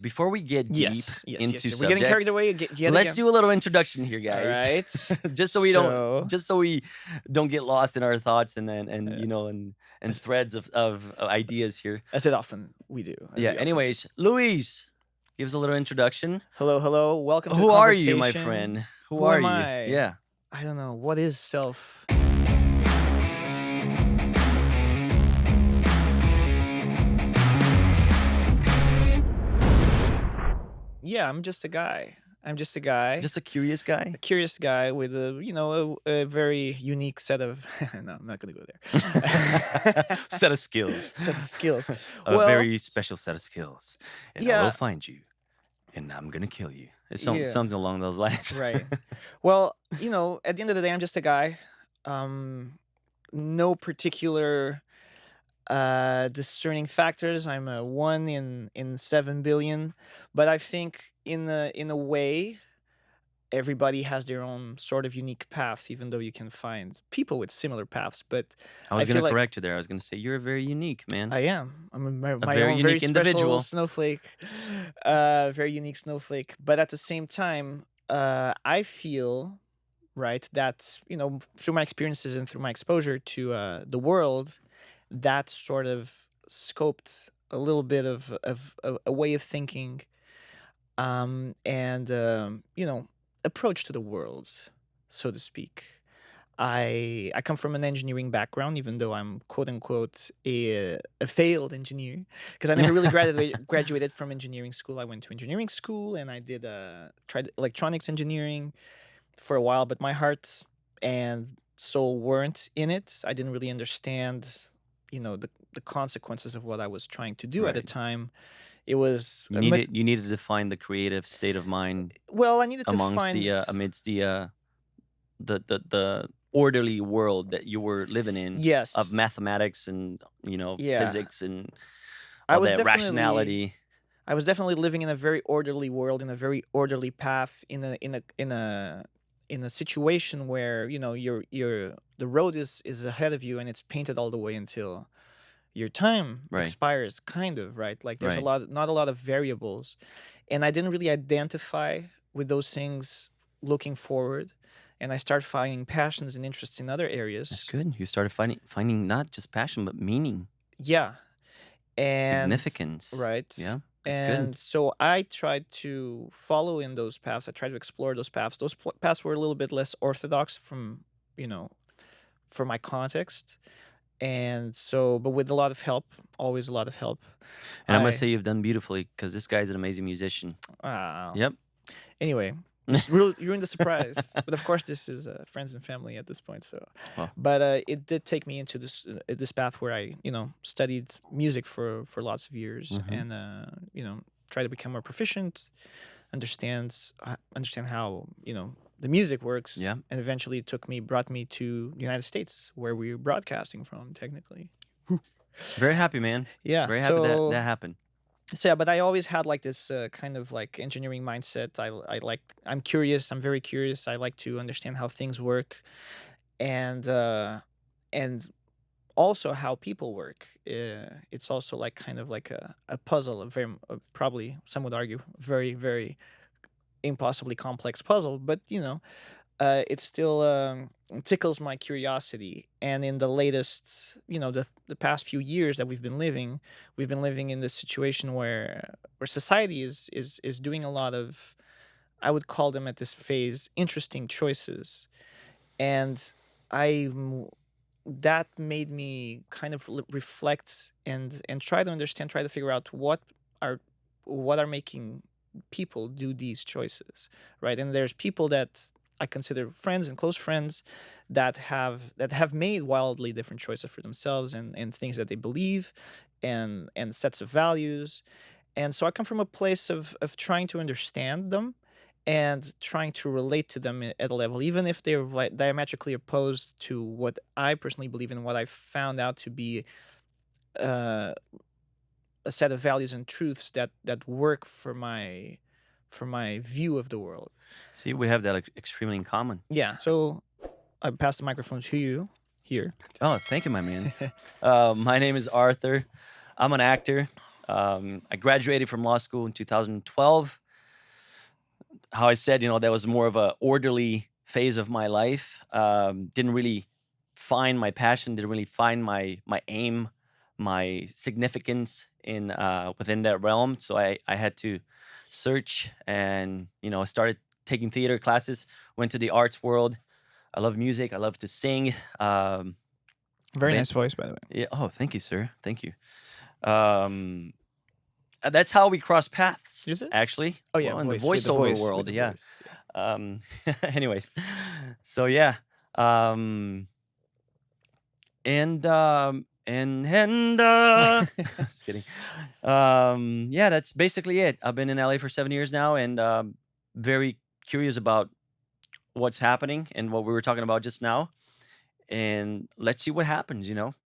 before we get deep into We're getting carried subjects, away yet let's again. do a little introduction here, All guys. right. just so we don't get lost in our thoughts and threads of ideas here. as it often we do. Yeah. Anyways, Luis, give us a little introduction. Hello. Welcome to Who the are you, my conversation. friend? Who Who are am you? I? Yeah. I don't know. What is self? Yeah, I'm just a guy. Just a curious guy. A curious guy with a very unique set of no, I'm not gonna go there. Set of skills. Set of skills. A very special set of skills. And I yeah. will find you, and I'm gonna kill you. It's Yeah. something along those lines. Right. Well, at the end of the day, I'm just a guy. No particular discerning factors. I'm a 1 in 7 billion, but I think in a way, everybody has their own sort of unique path, even though you can find people with similar paths. But I was feel gonna like correct you there. I was gonna say you're very unique, man. I am. I'm my very own unique very individual. special snowflake, very unique snowflake. But at the same time, I feel right that through my experiences and through my exposure to the world, that sort of scoped a little bit of a way of thinking, and approach to the world, so to speak. I come from an engineering background, even though I'm quote unquote a failed engineer, because I never really graduated from engineering school. I went to engineering school and I did tried electronics engineering for a while, but my heart and soul weren't in it. I didn't really understand, the consequences of what I was trying to do at the Right. time. It was You needed to find the creative state of mind well, I needed to amongst find amidst the orderly world that you were living in. yes Of mathematics and Yeah. physics and I all was that definitely rationality. I was definitely living in a very orderly world, in a very orderly path, in a situation where the road is ahead of you and it's painted all the way until your time Right. expires, kind of, right? Like there's Right. not a lot of variables, and I didn't really identify with those things looking forward, and I started finding passions and interests in other areas. That's good. You started finding not just passion but meaning, Yeah, and significance. right. Yeah, that's And good. so I tried to follow in those paths. I tried to explore those paths. Those paths were a little bit less orthodox for my context. And so, but with a lot of help, always a lot of help. And I must say you've done beautifully because this guy's an amazing musician. Wow. Yep. Anyway, just ruined the surprise. But of course, this is friends and family at this point. So, Well. but it did take me into this path where I studied music for lots of years, Mhm. and try to become more proficient, understand how the music works. Yeah. And eventually, brought me to the United States, where we're broadcasting from, technically. Very happy, man. Yeah. Very happy that happened. So yeah, but I always had like this kind of like engineering mindset. I'm curious. I'm very curious. I like to understand how things work, and also how people work. It's also like kind of like a puzzle, probably some would argue very, very impossibly complex puzzle. But it still tickles my curiosity. And in the latest, the past few years that we've been living in this situation where society is doing a lot of, I would call them at this phase, interesting choices. And I that made me kind of reflect and try to understand, try to figure out what are making people do these choices, right? And there's people that I consider friends and close friends that have made wildly different choices for themselves, and things that they believe, and sets of values. And so I come from a place of trying to understand them and trying to relate to them at a level, even if they're diametrically opposed to what I personally believe in, what I found out to be uh, a set of values and truths that work for my view of the world. See, we have that extremely in common. Yeah. So I pass the microphone to you here. Oh, thank you, my man. My name is Arthur. I'm an actor. I graduated from law school in 2012. How I said, that was more of a orderly phase of my life. Didn't really find my passion, didn't really find my aim, my significance in within that realm. So I had to search, and I started taking theater classes, went to the arts world. I love music, I love to sing. Very Been nice voice, by the way. Yeah, oh, thank you, sir. Thank you. Um that's how we cross paths, Is it? actually. Oh yeah, Well, in the voice with the voiceover voice with world, the yeah. voice. Yeah. Um, anyways, so yeah, um, just kidding. Yeah, that's basically it. I've been in LA for 7 years now, and very curious about what's happening and what we were talking about just now. And let's see what happens.